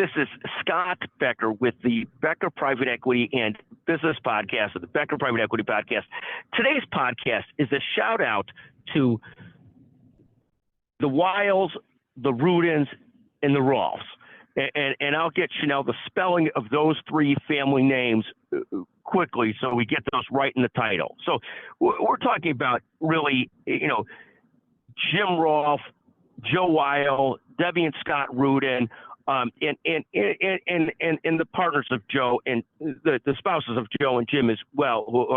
This is Scott Becker with the Becker Private Equity and Business Podcast, or the Becker Private Equity Podcast. Today's podcast is a shout out to the Weils, the Rudins, and the Rolfes. And I'll get you now the spelling of those three family names quickly so we get those right in the title. So we're talking about really, Jim Rolfe, Joe Weil, Debbie and Scott Rudin, and the partners of Joe and the spouses of Joe and Jim as well, who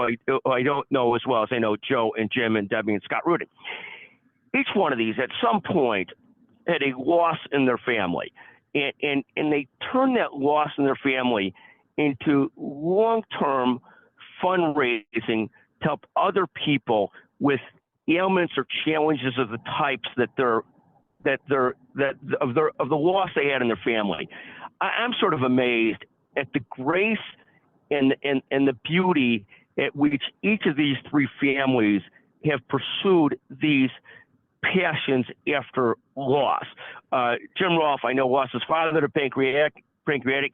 I don't know as well as I know Joe and Jim and Debbie and Scott Rudin. Each one of these at some point had a loss in their family, and they turned that loss in their family into long-term fundraising to help other people with ailments or challenges of the types of the loss they had in their family. I'm sort of amazed at the grace and the beauty at which each of these three families have pursued these passions after loss. Jim Rolfe, I know, lost his father to pancreatic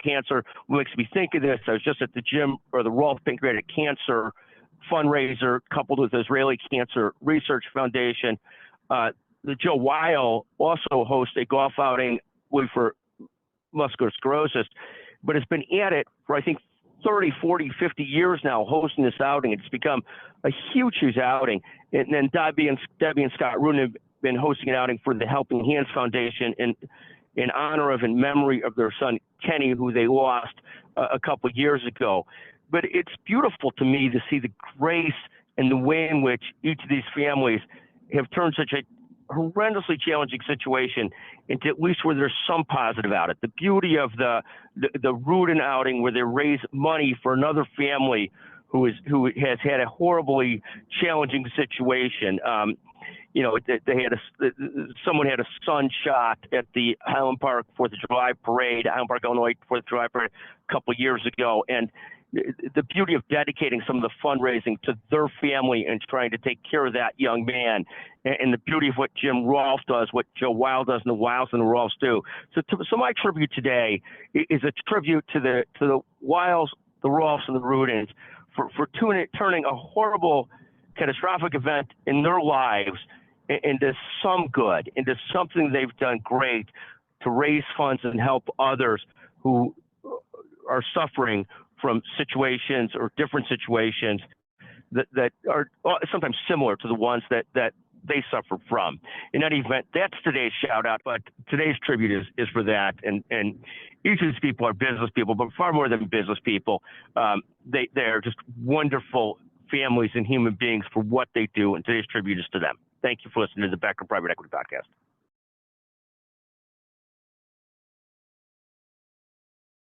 cancer. What makes me think of this, I was just at the Rolfe Pancreatic Cancer fundraiser coupled with the Israeli Cancer Research Foundation. The Joe Weil also hosts a golf outing for muscular sclerosis, but has been at it for, I think, 30, 40, 50 years now, hosting this outing. It's become a huge outing. And then Debbie and Scott Rudin have been hosting an outing for the Helping Hands Foundation in honor of and memory of their son, Kenny, who they lost a couple years ago. But it's beautiful to me to see the grace and the way in which each of these families have turned such a horrendously challenging situation into at least where there's some positive out it. The beauty of the Rudin outing, where they raise money for another family who has had a horribly challenging situation. Someone had a son shot at the Highland Park 4th of July parade, Highland Park, Illinois 4th of July parade a couple of years ago, and the beauty of dedicating some of the fundraising to their family and trying to take care of that young man, and the beauty of what Jim Rolfe does, what Joe Weil does, and the Weils and the Rolfes do. So my tribute today is a tribute to the Weils, the Rolfes, and the Rudins for turning a horrible, catastrophic event in their lives into some good, into something they've done great to raise funds and help others who are suffering from situations or different situations that are sometimes similar to the ones that they suffer from. In any event, that's today's shout out, but today's tribute is for that. And each of these people are business people, but far more than business people. They're just wonderful families and human beings for what they do, and today's tribute is to them. Thank you for listening to the Becker Private Equity Podcast.